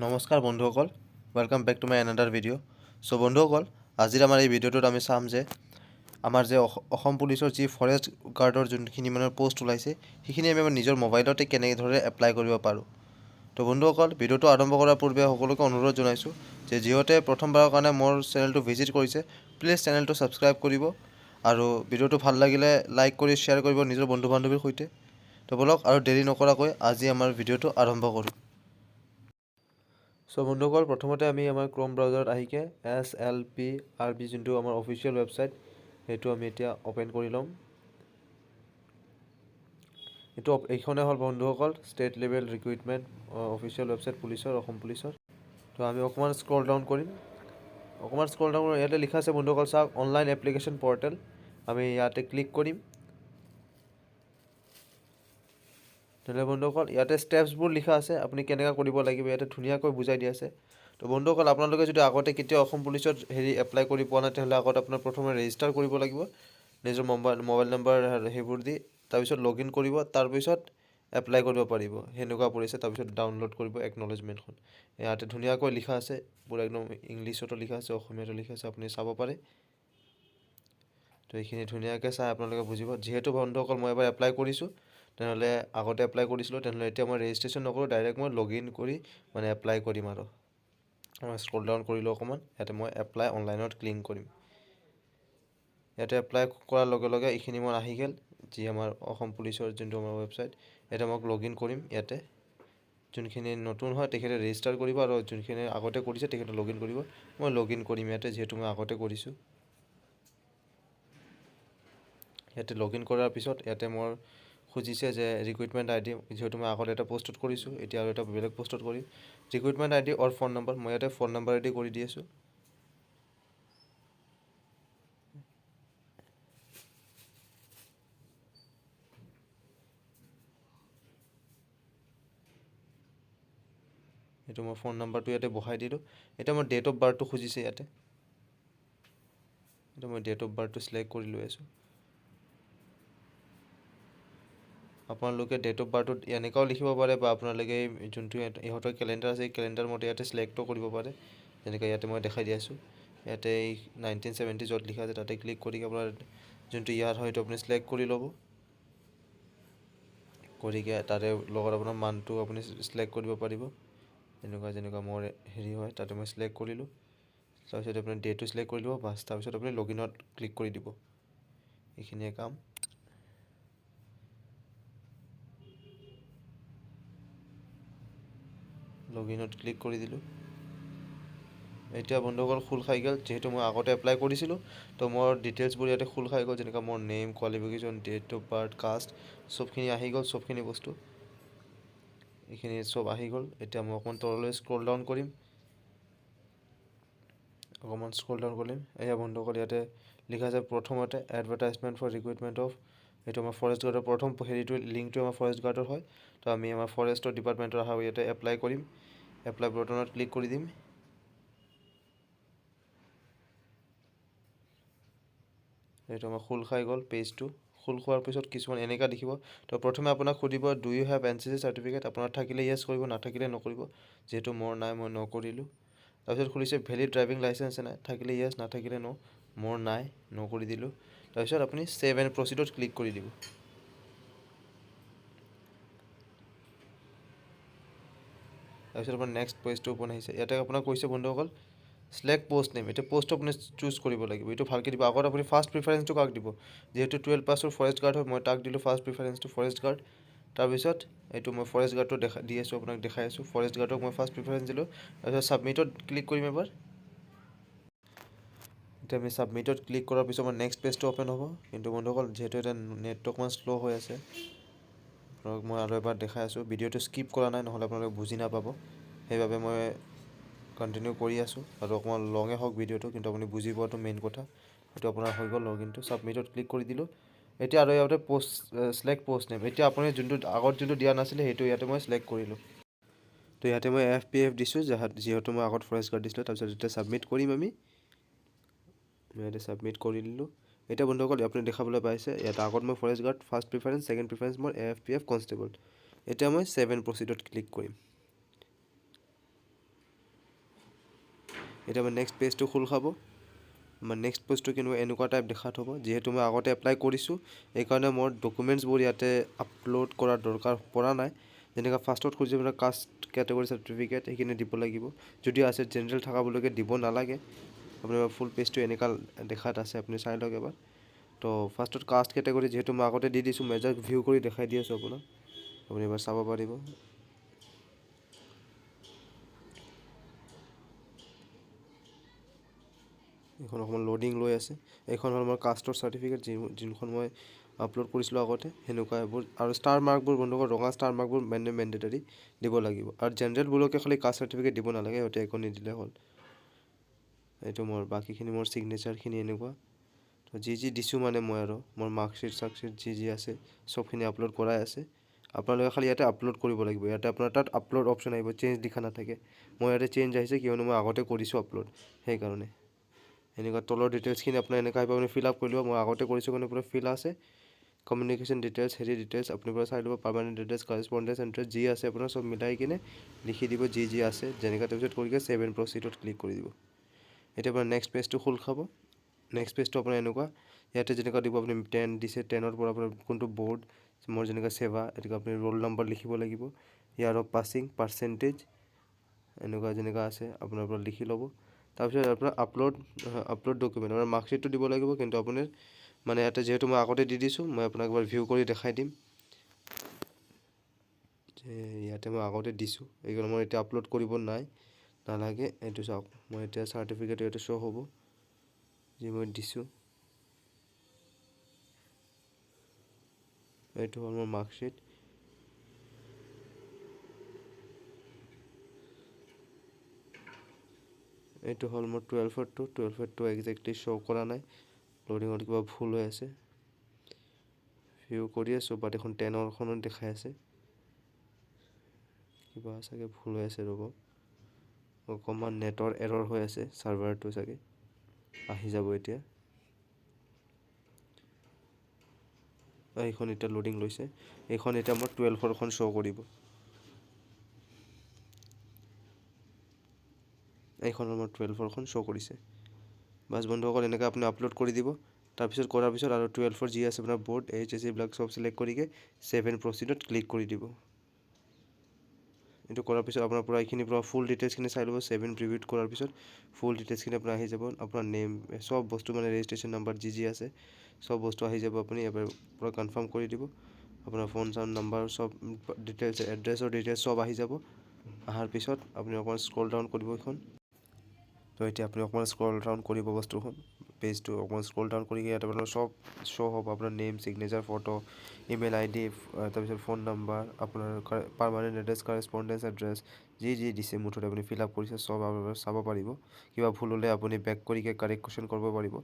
নমস্কাৰ বন্ধুসকল, welcome back to my another video'. So' বন্ধুসকল, আজিৰ আমাৰ এই ভিডিঅ'টোত আমি চাম যে আমাৰ যে অসম পুলিচৰ যি ফৰেষ্ট গাৰ্ডৰ যোনখিনি মানে পষ্ট ওলাইছে সেইখিনি আমি আমাৰ নিজৰ মোবাইলতে কেনেদৰে এপ্লাই কৰিব পাৰোঁ। তো বন্ধুসকল, ভিডিঅ'টো আৰম্ভ কৰাৰ পূৰ্বে সকলোকে অনুৰোধ জনাইছোঁ যে যিহেতু প্ৰথমবাৰৰ কাৰণে মোৰ চেনেলটো ভিজিট কৰিছে, প্লিজ চেনেলটো ছাবস্ক্ৰাইব কৰিব আৰু ভিডিঅ'টো ভাল লাগিলে লাইক কৰি শ্বেয়াৰ কৰিব নিজৰ বন্ধু বান্ধৱীৰ সৈতে। তো বলক আৰু দেৰি নকৰাকৈ আজি আমাৰ ভিডিঅ'টো আৰম্ভ কৰোঁ। চ' বন্ধুসকল, প্ৰথমতে আমি আমাৰ ক্ৰ'ম ব্ৰাউজাৰত আহিকে SLPRB যোনটো আমাৰ অফিচিয়েল ৱেবছাইট সেইটো আমি এতিয়া অ'পেন কৰি ল'ম। এইখনে হ'ল বন্ধুসকল state level recruitment official website পুলিচৰ, অসম পুলিচৰ। তো আমি অকণমান স্ক্ৰল ডাউন কৰিম। ইয়াতে লিখা আছে বন্ধুসকল চাওক, অনলাইন এপ্লিকেশ্যন পৰ্টেল। আমি ইয়াতে ক্লিক কৰিম। তেনেহ'লে বন্ধুসকল ইয়াতে ষ্টেপছবোৰ লিখা আছে, আপুনি কেনেকৈ কৰিব লাগিব ইয়াতে ধুনীয়াকৈ বুজাই দিয়া আছে। তো বন্ধুসকল, আপোনালোকে যদি আগতে কেতিয়াও অসম পুলিচত এপ্লাই কৰি পোৱা নাই তেতিয়াহ'লে আগত আপোনাৰ প্ৰথমে ৰেজিষ্টাৰ কৰিব লাগিব নিজৰ মোবাইল নম্বৰ সেইবোৰ দি, তাৰপিছত লগ ইন কৰিব, তাৰপিছত এপ্লাই কৰিব পাৰিব। সেনেকুৱা পৰিছে, তাৰপিছত ডাউনলোড কৰিব একনলেজমেণ্টখন। ইয়াতে ধুনীয়াকৈ লিখা আছে, পূৰা একদম ইংলিছতো লিখা আছে, অসমীয়াতো লিখা আছে, আপুনি চাব পাৰে। তো এইখিনি ধুনীয়াকৈ চাই আপোনালোকে বুজিব। যিহেতু বন্ধুসকল মই এবাৰ এপ্লাই কৰিছোঁ, তেনেহ'লে আগতে এপ্লাই কৰিছিলোঁ, তেনেহ'লে এতিয়া মই ৰেজিষ্ট্ৰেশ্যন নকৰোঁ, ডাইৰেক্ট মই লগ ইন কৰি মানে এপ্লাই কৰিম। আৰু মই স্ক্ৰল ডাউন কৰিলোঁ অকণমান, ইয়াতে মই এপ্লাই অনলাইনত ক্লিক কৰিম। ইয়াতে এপ্লাই কৰাৰ লগে লগে এইখিনি মোৰ আহি গ'ল, যি আমাৰ অসম পুলিচৰ যোনটো আমাৰ ৱেবছাইট। ইয়াতে মই লগ ইন কৰিম। ইয়াতে যোনখিনি নতুন হয় তেখেতে ৰেজিষ্টাৰ কৰিব আৰু যোনখিনি আগতে কৰিছে তেখেতে লগ ইন কৰিব। মই লগ ইন কৰিম ইয়াতে, যিহেতু মই আগতে কৰিছোঁ। ইয়াতে লগ ইন কৰাৰ পিছত ইয়াতে মোৰ খুজিছে যে ৰিক্ৰুইটমেণ্ট ID, যিহেতু মই আগতে এটা পষ্টত কৰিছোঁ, এতিয়া আৰু এটা বেলেগ পষ্টত কৰিম। ৰিক্ৰুইটমেণ্ট ID অৰ ফোন নম্বৰ, মই ইয়াতে ফোন নম্বৰ ID কৰি দি আছোঁ। এইটো মই ফোন নম্বৰটো ইয়াতে বহাই দিলোঁ। এতিয়া মই ডেট অফ বাৰ্থটো খুজিছে ইয়াতে, এতিয়া মই ডেট অফ বাৰ্থটো চিলেক্ট কৰি লৈ আছোঁ। আপোনালোকে ডেট অফ বাৰ্থটোত এনেকুৱাও লিখিব পাৰে, বা আপোনালোকে যোনটো ইহঁতৰ কেলেণ্ডাৰ আছে এই কেলেণ্ডাৰ মতে ইয়াতে চিলেক্টটো কৰিব পাৰে। যেনেকৈ ইয়াতে মই দেখাই দি আছোঁ, ইয়াতে 1970 য'ত লিখা আছে তাতে ক্লিক কৰি আপোনাৰ যোনটো ইয়াৰ হয় সেইটো আপুনি চিলেক্ট কৰি ল'ব। কৰিকে তাৰে লগত আপোনাৰ মানটো আপুনি চিলেক্ট কৰিব পাৰিব। যেনেকুৱা মোৰ হয় তাতে মই চিলেক্ট কৰিলোঁ। তাৰপিছত আপুনি ডেটটো চিলেক্ট কৰি দিব, বাছ তাৰপিছত আপুনি লগ ইনত ক্লিক কৰি দিব। এইখিনিয়ে কাম। লগ ইনত ক্লিক কৰি দিলোঁ। এতিয়া বন্ধুসকল খোল খাই গ'ল, যিহেতু মই আগতে এপ্লাই কৰিছিলোঁ, তো মোৰ ডিটেইলছবোৰ ইয়াতে খোল খাই গ'ল। যেনেকৈ মোৰ name, qualification, date of birth, caste, চবখিনি আহি গ'ল। চবখিনি বস্তু এইখিনি চব আহি গ'ল। এতিয়া মই অকণমান তললৈ স্ক্ৰল ডাউন কৰিম। এয়া বন্ধুসকল ইয়াতে লিখা আছে প্ৰথমতে এডভাৰটাইজমেণ্ট ফৰ ৰিক্ৰুইটমেণ্ট অফ, এইটো আমাৰ ফৰেষ্ট গাৰ্ডৰ প্ৰথম লিংকটো আমাৰ ফৰেষ্ট গাৰ্ডৰ হয়। তো আমি আমাৰ ফৰেষ্টৰ ডিপাৰ্টমেণ্টৰ অহা ইয়াতে এপ্লাই কৰিম। এপ্লাই বাটনত ক্লিক কৰি দিম। এইটো আমাৰ খোল খাই গ'ল। পেজটো খোল খোৱাৰ পিছত কিছুমান এনেকুৱা দেখিব। তো প্ৰথমে আপোনাক সুধিব do you have NCC certificate, আপোনাৰ থাকিলে য়েছ কৰিব, নাথাকিলে নকৰিব। যিহেতু মোৰ নাই, মই নকৰিলোঁ। তাৰপিছত খুলিছে ভেলিড ড্ৰাইভিং লাইচেঞ্চ নাই, থাকিলে য়েছ, নাথাকিলে ন'। মোৰ নাই, নকৰি দিলোঁ। তাৰপিছত আপুনি ছেভ এণ্ড প্ৰচিডত ক্লিক কৰি দিব। তাৰপিছত আপোনাৰ নেক্সট পেজটো ওপেন আহিছে। ইয়াতে আপোনাক কৈছে বন্ধুসকল চিলেক্ট পোষ্ট নেম, এতিয়া পোষ্টটো আপুনি চুজ কৰিব লাগিব। এইটো ভালকৈ দিব। আগত আপুনি ফাৰ্ষ্ট প্ৰিফাৰেঞ্চটো কাক দিব, যিহেতু 12 পাছৰ ফৰেষ্ট গাৰ্ড হয়, মই তাক দিলোঁ ফাৰ্ষ্ট প্ৰিফাৰেঞ্চটো ফৰেষ্ট গাৰ্ড। তাৰপিছত এইটো মই ফৰেষ্ট গাৰ্ডটো দি আছোঁ, আপোনাক দেখাই আছোঁ। ফৰেষ্ট গাৰ্ডক মই ফাৰ্ষ্ট প্ৰিফাৰেঞ্চ দিলোঁ। তাৰপিছত ছাবমিটত ক্লিক কৰিম এবাৰ। এতিয়া আমি ছাবমিটত ক্লিক কৰাৰ পিছত আমাৰ নেক্সট পেজটো অ'পেন হ'ব। কিন্তু বন্ধুসকল যিহেতু এটা নেটটো অকণমান শ্ল' হৈ আছে, আপোনালোক মই আৰু এবাৰ দেখাই আছোঁ। ভিডিঅ'টো স্কিপ কৰা নাই, নহ'লে আপোনালোকে বুজি নাপাব। সেইবাবে মই কণ্টিনিউ কৰি আছোঁ, আৰু অকণমান লঙে হওক ভিডিঅ'টো, কিন্তু আপুনি বুজি পোৱাটো মেইন কথা। সেইটো আপোনাৰ হৈ গ'ল লগ ইনটো। ছাবমিটত ক্লিক কৰি দিলোঁ। এতিয়া আৰু ইয়াতে চিলেক্ট পোষ্ট নেম, এতিয়া আপুনি আগত যোনটো দিয়া নাছিলে সেইটো ইয়াতে মই চিলেক্ট কৰিলোঁ। তো ইয়াতে মই FPF দিছোঁ, যিহেতু মই আগত ফৰেষ্ট গাৰ্ড দিছিলোঁ। তাৰপিছত এতিয়া ছাবমিট কৰিম আমি। ইয়াতে ছাবমিট কৰি দিলোঁ। এতিয়া বন্ধুসকল আপুনি দেখাবলৈ পাইছে ইয়াতে আগত মই forest guard first preference, second preference মোৰ FPF কনষ্টেবল। এতিয়া মই ছেভ এণ্ড প্ৰচিডত ক্লিক কৰিম। এতিয়া আমাৰ নেক্সট পেজটো খোল খাব। আমাৰ নেক্সট পেজটো কেনেকুৱা এনেকুৱা টাইপ দেখাত হ'ব। যিহেতু মই আগতে এপ্লাই কৰিছোঁ সেইকাৰণে মোৰ ডকুমেণ্টছবোৰ ইয়াতে আপলোড কৰাৰ দৰকাৰ পৰা নাই। যেনেকৈ ফাৰ্ষ্টত খুজিছে আপোনাৰ কাষ্ট কেটেগৰী চাৰ্টিফিকেট সেইখিনি দিব লাগিব। যদি আছে জেনেৰেল থকাবিলাকে দিব নালাগে। আপোনাৰ ফুল পেজটো এনেকুৱা দেখাত আছে, আপুনি চাই লওক এবাৰ। তো ফাৰ্ষ্টত কাষ্ট কেটেগৰী যিহেতু মই আগতে দি দিছোঁ, মই জাষ্ট ভিউ কৰি দেখাই দি আছোঁ আপোনাক, আপুনি এবাৰ চাব পাৰিব। এইখন অকণমান লোডিং লৈ আছে। এইখন হ'ল মোৰ কাষ্টৰ চাৰ্টিফিকেট, যোনখন মই আপলোড কৰিছিলোঁ আগতে, সেনেকুৱা এইবোৰ। আৰু ষ্টাৰ মাৰ্কবোৰ বন্ধুসকল, ৰঙা ষ্টাৰ মাৰ্কবোৰ মেণ্ডেটৰী দিব লাগিব। আৰু জেনেৰেলবোৰকে খালি কাষ্ট চাৰ্টিফিকেট দিব নালাগে, সিহঁতে একো নিদিলে হ'ল। এইটো মোৰ বাকীখিনি মোৰ ছিগনেচাৰখিনি এনেকুৱা। তো যি দিছোঁ মানে মই আৰু মোৰ মাৰ্কশ্বিট চাৰ্কশ্বিট যি আছে চবখিনি আপলোড কৰাই আছে। আপোনালোকে খালি ইয়াতে আপলোড কৰিব লাগিব। ইয়াতে আপোনাৰ তাত আপলোড অপশ্যন আহিব, চেঞ্জ লিখা নাথাকে। মই ইয়াতে চেঞ্জ আহিছে কিয়নো মই আগতে কৰিছোঁ আপলোড, সেইকাৰণে। এনেকুৱা তলৰ ডিটেইলছখিনি আপোনাৰ এনেকুৱা আহিব, আপুনি ফিল আপ কৰি ল'ব। মই আগতে কৰিছোঁ কাৰণে পুৰা ফিল আছে। কমিউনিকেশ্যন ডিটেইলছ, হেৰি ডিটেইলছ আপুনি পৰা চাই ল'ব। পাৰ্মানেণ্ট এড্ৰেছ, কাৰেছপণ্ডেঞ্চ এড্ৰেছ যি আছে আপোনাৰ চব মিলাই কিনে লিখি দিব যি আছে। যেনেকৈ তাৰপিছত কৰি ছেভ এণ্ড প্ৰচিডত ক্লিক কৰি দিব। এতিয়া আপোনাৰ নেক্সট পেজটো খোল খাব। নেক্সট পেজটো আপোনাৰ এনেকুৱা, ইয়াতে যেনেকুৱা দিব আপুনি 10 দিছে, 10ৰ পৰা আপোনাৰ কোনটো বৰ্ড, মোৰ যেনেকৈ সেৱা, এনেকুৱা আপুনি ৰোল নম্বৰ লিখিব লাগিব। ইয়াৰ অফ পাছিং, পাৰ্চেণ্টেজ, এনেকুৱা যেনেকুৱা আছে আপোনাৰ পৰা লিখি ল'ব। তাৰপিছত আপোনাৰ আপলোড ডকুমেণ্ট, আপোনাৰ মাৰ্কশ্বিটটো দিব লাগিব। কিন্তু আপুনি মানে ইয়াতে যিহেতু মই আগতে দি দিছোঁ, মই আপোনাক এবাৰ ভিউ কৰি দেখাই দিম যে ইয়াতে মই আগতে দিছোঁ, এইকাৰণে মই এতিয়া আপলোড কৰিব নালাগে। এইটো চাওক, মই এতিয়া চাৰ্টিফিকেট ইয়াতে শ্ব' হ'ব যি মই দিছোঁ। এইটো হ'ল মোৰ মাৰ্কশ্বিট। এইটো হ'ল মোৰ 12টো একজেক্টলি শ্ব' কৰা নাই, লোডিঙত কিবা ভুল হৈ আছে। ভিউ কৰি আছোঁ, বাট এখন 10ৰখনত দেখাই আছে, কিবা চাগে ভুল হৈ আছে। ৰ'ব, অকণমান নেটৰ এৰৰ হৈ আছে, ছাৰ্ভাৰটো চাগে আহি যাব এতিয়া। এইখন এতিয়া লোডিং লৈছে। এইখন এতিয়া মোৰ 12ৰখন শ্ব' কৰিব। এইখন মোৰ 12ৰখন শ্ব' কৰিছে। বাছ বন্ধুসকল, এনেকৈ আপুনি আপলোড কৰি দিব। তাৰপিছত কৰাৰ পিছত আৰু 12ৰ যি আছে আপোনাৰ বৰ্ড, HSC এইবিলাক চব চিলেক্ট কৰিকে ছেভ এণ্ড প্ৰচিডত ক্লিক কৰি দিব। এইটো কৰাৰ পিছত আপোনাৰ পৰা এইখিনি পৰা ফুল ডিটেইলছখিনি চাই ল'ব। ছেভ এণ্ড প্ৰিভিউত কৰাৰ পিছত ফুল ডিটেইলছখিনি আপোনাৰ আহি যাব। আপোনাৰ নেম, চব বস্তু মানে ৰেজিষ্ট্ৰেশ্যন নাম্বাৰ যি আছে চব বস্তু আহি যাব। আপুনি এবাৰ পৰা কনফাৰ্ম কৰি দিব। আপোনাৰ ফোন নাম্বাৰ চব ডিটেইলছ, এড্ৰেছৰ ডিটেইলছ চব আহি যাব। অহাৰ পিছত আপুনি অকণমান স্ক্ৰল ডাউন কৰিব এইখন। তো এতিয়া আপুনি অকণমান স্ক্ৰল ডাউন কৰিব বস্তুখন, পেজটো অকণমান স্ক্ৰল ডাউন কৰি ইয়াত আপোনাৰ চব শ্ব' হ'ব। আপোনাৰ name, signature, photo, email ID, তাৰপিছত ফোন নাম্বাৰ, আপোনাৰ পাৰ্মানেণ্ট এড্ৰেছ, কাৰেছপণ্ডেঞ্চ এড্ৰেছ যি দিছে মুঠতে আপুনি ফিল আপ কৰিছে চব আপোনাৰ চাব পাৰিব। কিবা ভুল হ'লে আপুনি বেক কৰিকে কাৰেকশ্যন কৰিব পাৰিব।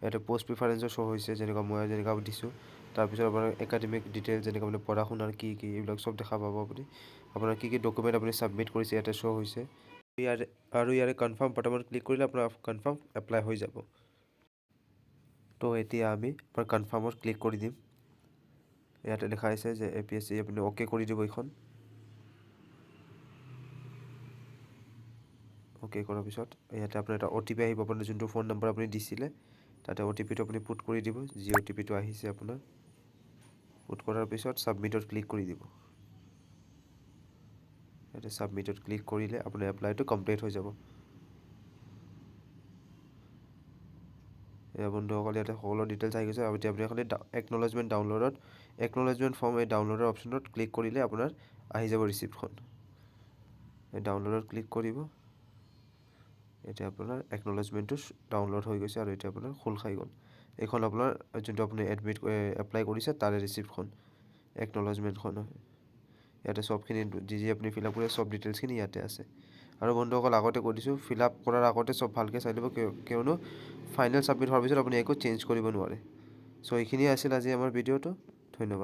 ইয়াতে পষ্ট প্ৰিফাৰেঞ্চৰ শ্ব' হৈছে, যেনেকুৱা মই যেনেকুৱা দিছোঁ। তাৰপিছত আপোনাৰ একাডেমিক ডিটেইলছ, যেনেকৈ আপুনি পঢ়া শুনাৰ কি এইবিলাক চব দেখা পাব। আপুনি আপোনাৰ কি ডকুমেণ্ট আপুনি ছাবমিট কৰিছে ইয়াতে শ্ব' হৈছে। ইয়াৰে কনফাৰ্ম বাটনত ক্লিক কৰিলে আপোনাৰ কনফাৰ্ম এপ্লাই হৈ যাব। তো এতিয়া আমি আপোনাৰ কনফাৰ্মত ক্লিক কৰি দিম। ইয়াতে দেখাইছে যে APSC, আপুনি অ'কে কৰি দিব এইখন। অ'কে কৰাৰ পিছত ইয়াতে আপোনাৰ এটা OTP আহিব। আপোনাৰ যোনটো ফোন নম্বৰ আপুনি দিছিলে তাতে OTPটো আপুনি পুট কৰি দিব, যি OTPটো আহিছে আপোনাৰ। পুট কৰাৰ পিছত ছাবমিটত ক্লিক কৰি দিব। ইয়াতে ছাবমিটত ক্লিক কৰিলে আপোনাৰ এপ্লাইটো কমপ্লিট হৈ যাব। এয়া বন্ধুসকল, ইয়াতে সকলো ডিটেইলছ আহি গৈছে। আৰু এতিয়া আপুনি খালি একনলেজমেণ্ট ফৰ্ম, এই ডাউনলোডৰ অপশ্যনত ক্লিক কৰিলে আপোনাৰ আহি যাব ৰিচিপ্টখন। এই ডাউনলোডত ক্লিক কৰিব। এতিয়া আপোনাৰ একনলেজমেণ্টটো ডাউনলোড হৈ গৈছে আৰু এতিয়া আপোনাৰ খোল খাই গ'ল। এইখন আপোনাৰ যোনটো আপুনি এপ্লাই কৰিছে তাৰে ৰিচিপ্টখন, একনলেজমেণ্টখন হয়। ইয়াতে চবখিনি যি আপুনি ফিল আপ কৰিছে চব ডিটেইলছখিনি ইয়াতে আছে। আৰু বন্ধুসকল, আগতে কৈ দিছোঁ, ফিল আপ কৰাৰ আগতে চব ভালকৈ চাই ল'ব, কিয়নো ফাইনেল ছাবমিট হোৱাৰ পিছত আপুনি একো চেঞ্জ কৰিব নোৱাৰে। চ' এইখিনিয়ে আছিল আজি আমাৰ ভিডিঅ'টো। ধন্যবাদ।